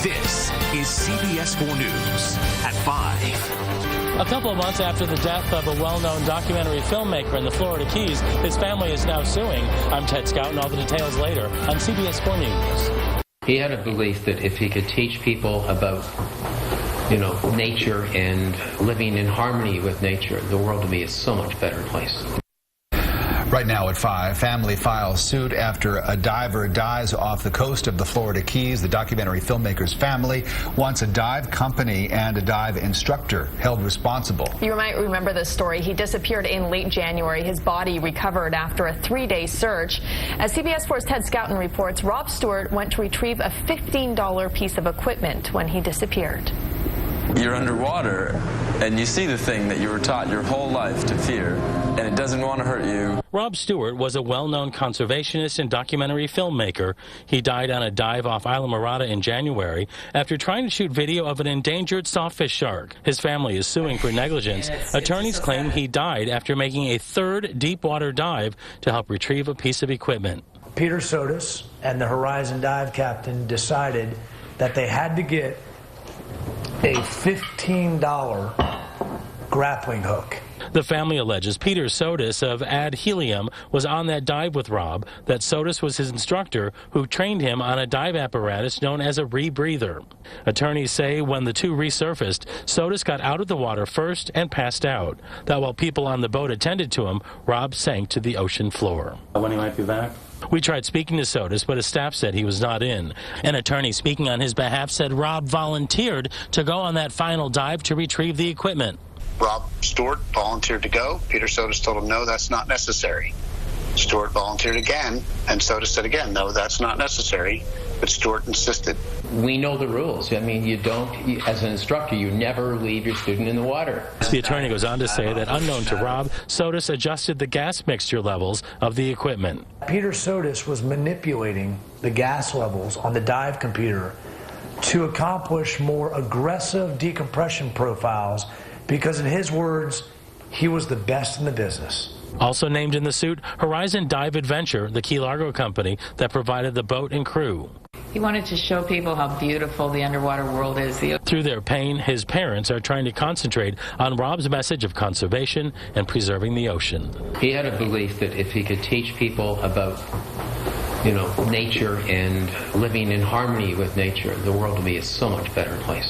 This is CBS 4 News at 5. A couple of months after the death of a well-known documentary filmmaker in the Florida Keys, his family is now suing. I'm Ted Scout, and all the details later on CBS 4 News. He had a belief that if he could teach people about, nature and living in harmony with nature, the world would be a so much better place. Right now at 5, family files suit after a diver dies off the coast of the Florida Keys. The documentary filmmaker's family wants a dive company and a dive instructor held responsible. You might remember this story. He disappeared in late January. His body recovered after a 3-day search. As CBS 4's Ted Scouten reports, Rob Stewart went to retrieve a $15 piece of equipment when he disappeared. You're underwater and you see the thing that you were taught your whole life to fear, and it doesn't want to hurt you. Rob Stewart was a well-known conservationist and documentary filmmaker. He died on a dive off Islamorada in January after trying to shoot video of an endangered sawfish shark. His family is suing for negligence. Attorneys claim he died after making a third deep-water dive to help retrieve a piece of equipment. Peter Sotis and the Horizon dive captain decided that they had to get a $15 grappling hook. The family alleges Peter Sotis of Ad Helium was on that dive with Rob, that Sotis was his instructor who trained him on a dive apparatus known as a rebreather. Attorneys say when the two resurfaced, Sotis got out of the water first and passed out. That while people on the boat attended to him, Rob sank to the ocean floor. When he might be back? We tried speaking to Sotis, but his staff said he was not in. An attorney speaking on his behalf said Rob volunteered to go on that final dive to retrieve the equipment. Rob Stewart volunteered to go. Peter Sotis told him, no, that's not necessary. Stewart volunteered again, and Sotis said again, no, that's not necessary. But Stewart insisted. We know the rules. I mean, as an instructor, you never leave your student in the water. The attorney goes on to say that unknown to Rob, Sotis adjusted the gas mixture levels of the equipment. Peter Sotis was manipulating the gas levels on the dive computer to accomplish more aggressive decompression profiles because, in his words, he was the best in the business. Also named in the suit, Horizon Dive Adventure, the Key Largo company that provided the boat and crew. He wanted to show people how beautiful the underwater world is. Through their pain, his parents are trying to concentrate on Rob's message of conservation and preserving the ocean. He had a belief that if he could teach people about, nature and living in harmony with nature, the world would be a so much better place.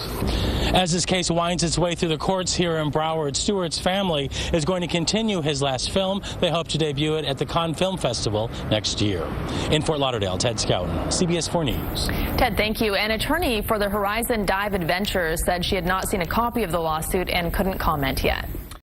As this case winds its way through the courts here in Broward, Stewart's family is going to continue his last film. They hope to debut it at the Cannes Film Festival next year. In Fort Lauderdale, Ted Scouten, CBS 4 News. Ted, thank you. An attorney for the Horizon Dive Adventures said she had not seen a copy of the lawsuit and couldn't comment yet.